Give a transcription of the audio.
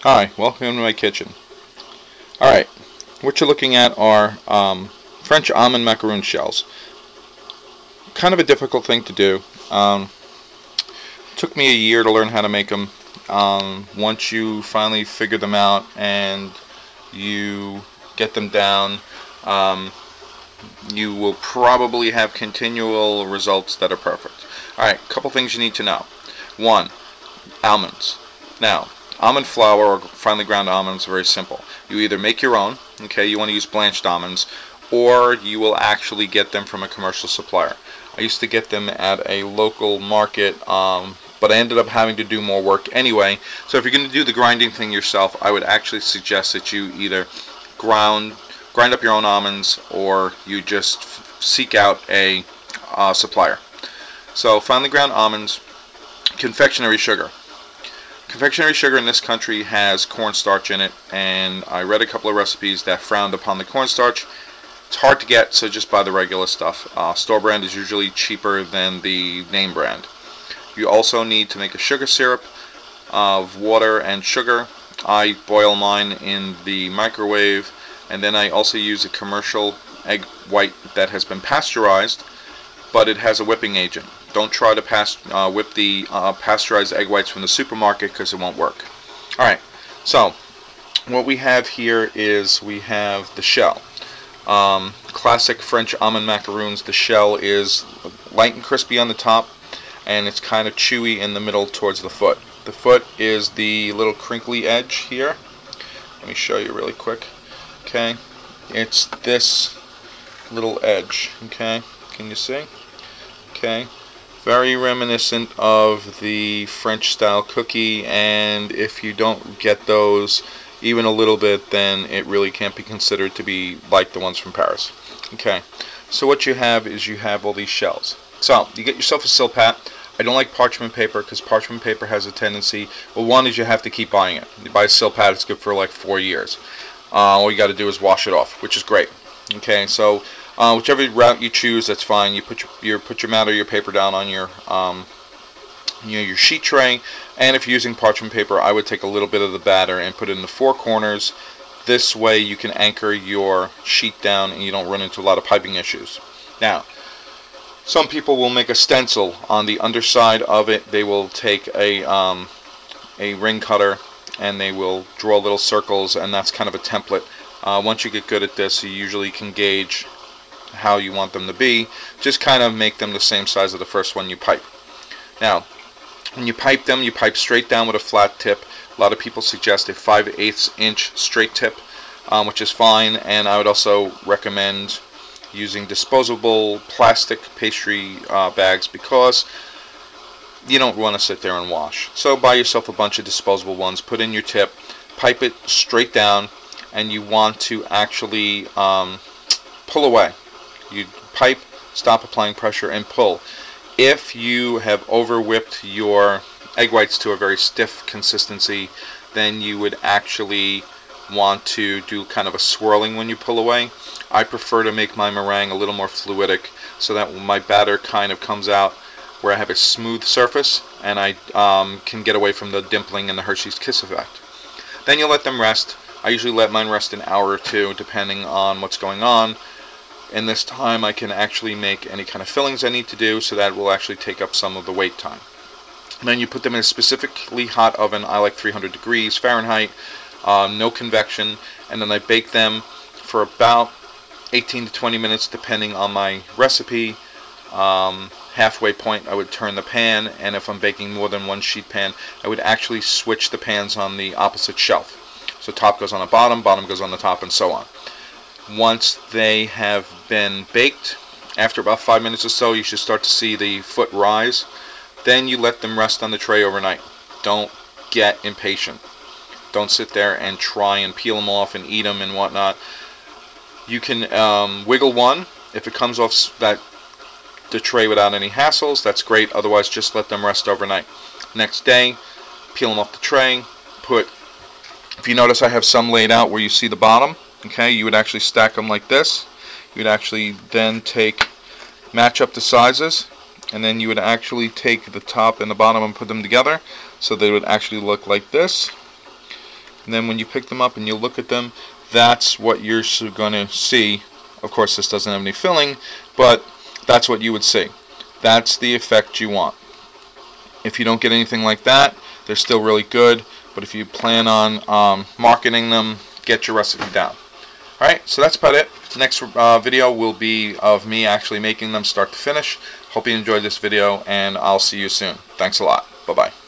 Hi, welcome to my kitchen. Alright, what you're looking at are French almond macaroon shells. Kind of a difficult thing to do. Took me a year to learn how to make them. Once you finally figure them out and you get them down, you will probably have continual results that are perfect. Alright, a couple things you need to know. One, almonds. Now, almond flour or finely ground almonds are very simple. You either make your own, okay, you want to use blanched almonds, or you will actually get them from a commercial supplier. I used to get them at a local market, but I ended up having to do more work anyway. So if you're going to do the grinding thing yourself, I would actually suggest that you either grind up your own almonds, or you just seek out a supplier. So finely ground almonds, confectionery sugar. Confectionery sugar in this country has cornstarch in it, and I read a couple of recipes that frowned upon the cornstarch. It's hard to get, so just buy the regular stuff. Store brand is usually cheaper than the name brand. You also need to make a sugar syrup of water and sugar. I boil mine in the microwave, and then I also use a commercial egg white that has been pasteurized, but it has a whipping agent. Don't try to whip the pasteurized egg whites from the supermarket, because it won't work. Alright, so what we have here is we have the shell. Classic French almond macaroons, the shell is light and crispy on the top, and it's kind of chewy in the middle towards the foot. The foot is the little crinkly edge here. Let me show you really quick. Okay, it's this little edge. Okay, can you see? Okay, very reminiscent of the French style cookie, and if you don't get those even a little bit, then it really can't be considered to be like the ones from Paris. Okay, so what you have is you have all these shells. So you get yourself a silpat. I don't like parchment paper, because parchment paper has a tendency, well, one is you have to keep buying it. You buy a silpat, it's good for like 4 years. All you got to do is wash it off, which is great. Okay, so whichever route you choose, that's fine. You put your mat or your paper down on your your sheet tray, and if you're using parchment paper, I would take a little bit of the batter and put it in the four corners. This way you can anchor your sheet down and you don't run into a lot of piping issues. Now, some people will make a stencil on the underside of it. They will take a ring cutter and they will draw little circles, and that's kind of a template. Once you get good at this, you usually can gauge how you want them to be. Just kind of make them the same size of the first one you pipe. Now, when you pipe them, you pipe straight down with a flat tip. A lot of people suggest a 5/8 inch straight tip, which is fine, and I would also recommend using disposable plastic pastry bags, because you don't want to sit there and wash. So buy yourself a bunch of disposable ones, put in your tip, pipe it straight down, and you want to actually pull away. You pipe, stop applying pressure, and pull. If you have over whipped your egg whites to a very stiff consistency, then you would actually want to do kind of a swirling when you pull away. I prefer to make my meringue a little more fluidic, so that my batter kind of comes out where I have a smooth surface, and I can get away from the dimpling and the Hershey's Kiss effect. Then you let them rest. I usually let mine rest an hour or two, depending on what's going on. In this time, I can actually make any kind of fillings I need to do, so that will actually take up some of the wait time. And then you put them in a specifically hot oven. I like 300 degrees Fahrenheit, no convection, and then I bake them for about 18 to 20 minutes, depending on my recipe. Halfway point, I would turn the pan, and if I'm baking more than one sheet pan, I would actually switch the pans on the opposite shelf. So top goes on the bottom, bottom goes on the top, and so on. Once they have been baked, after about 5 minutes or so, you should start to see the foot rise. Then you let them rest on the tray overnight. Don't get impatient. Don't sit there and try and peel them off and eat them and whatnot. You can wiggle one. If it comes off the tray without any hassles, that's great. Otherwise, just let them rest overnight. Next day, peel them off the tray. If you notice, I have some laid out where you see the bottom. Okay, you would actually stack them like this. You would actually then match up the sizes, and then you would actually take the top and the bottom and put them together, so they would actually look like this. and then when you pick them up and you look at them, that's what you're going to see. Of course, this doesn't have any filling, but that's what you would see. That's the effect you want. If you don't get anything like that, they're still really good, but if you plan on marketing them, get your recipe down. Alright, so that's about it. Next video will be of me actually making them start to finish. Hope you enjoyed this video, and I'll see you soon. Thanks a lot. Bye-bye.